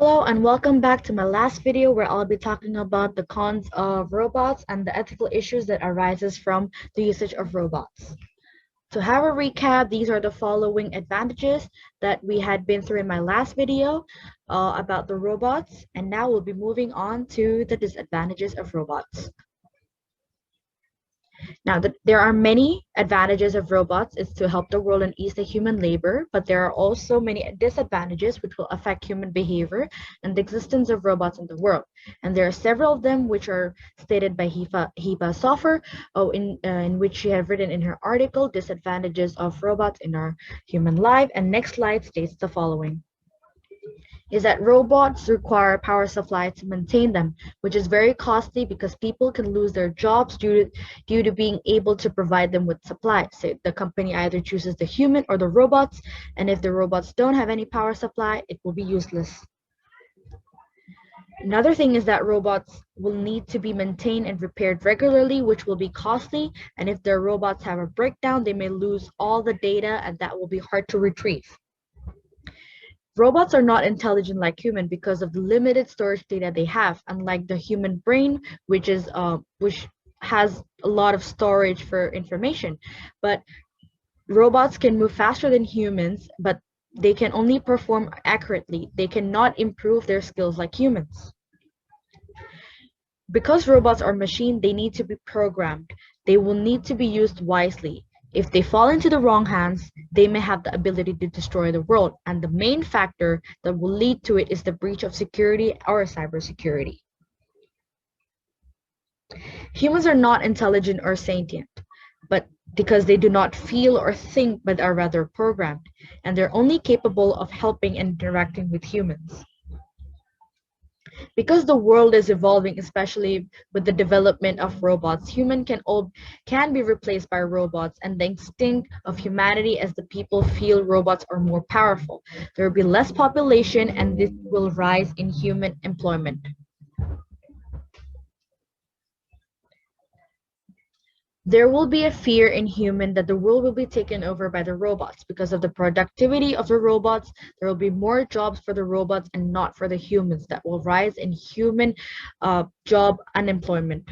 Hello and welcome back to my last video where I'll be talking about the cons of robots and the ethical issues that arises from the usage of robots. To have a recap, these are the following advantages that we had been through in my last video about the robots, and now we'll be moving on to the disadvantages of robots. Now, there are many advantages of robots. It's to help the world and ease the human labor, but there are also many disadvantages which will affect human behavior and the existence of robots in the world. And there are several of them which are stated by Hiba Sofer, in which she had written in her article, Disadvantages of Robots in Our Human Life. And next slide states the following. Is that robots require power supply to maintain them, which is very costly because people can lose their jobs due to being able to provide them with supply. So the company either chooses the human or the robots, and if the robots don't have any power supply, it will be useless. Another thing is that robots will need to be maintained and repaired regularly, which will be costly, and if their robots have a breakdown, they may lose all the data, and that will be hard to retrieve. Robots are not intelligent like human because of the limited storage data they have, unlike the human brain, which has a lot of storage for information. But robots can move faster than humans, but they can only perform accurately. They cannot improve their skills like humans. Because robots are machines, they need to be programmed. They will need to be used wisely. If they fall into the wrong hands, they may have the ability to destroy the world, and the main factor that will lead to it is the breach of security or cybersecurity. Humans are not intelligent or sentient, but because they do not feel or think but are rather programmed, and they're only capable of helping and interacting with humans. Because the world is evolving, especially with the development of robots, humans can be replaced by robots, and the instinct of humanity as the people feel robots are more powerful. There will be less population, and this will rise in human employment. There will be a fear in human that the world will be taken over by the robots. Because of the productivity of the robots, there will be more jobs for the robots and not for the humans. That will rise in human job unemployment.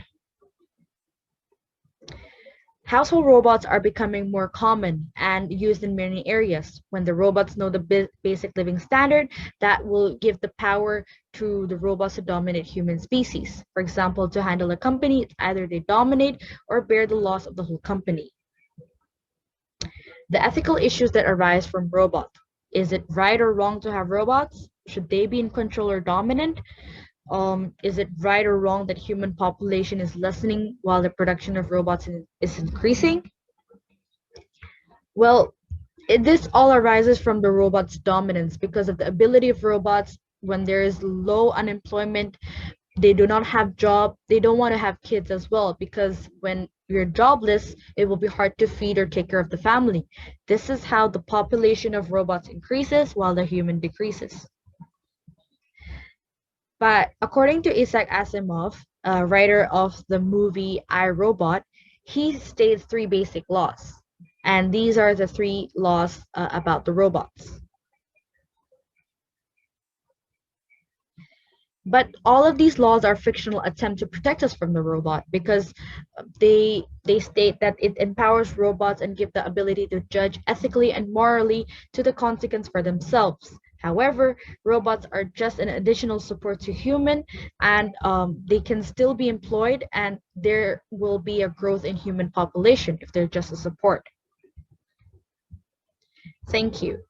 Household robots are becoming more common and used in many areas. When the robots know the basic living standard, that will give the power to the robots to dominate human species. For example, to handle a company, it's either they dominate or bear the loss of the whole company. The ethical issues that arise from robots. Is it right or wrong to have robots? Should they be in control or dominant? Is it right or wrong that human population is lessening while the production of robots is increasing? Well, this all arises from the robot's dominance because of the ability of robots. When there is low unemployment, they do not have job, they don't want to have kids as well, because when you're jobless, it will be hard to feed or take care of the family. This is how the population of robots increases while the human decreases. But according to Isaac Asimov, a writer of the movie I, Robot, he states three basic laws. And these are the three laws about the robots. But all of these laws are fictional attempt to protect us from the robot because they state that it empowers robots and give the ability to judge ethically and morally to the consequence for themselves. However, robots are just an additional support to human, and they can still be employed, and there will be a growth in human population if they're just a support. Thank you.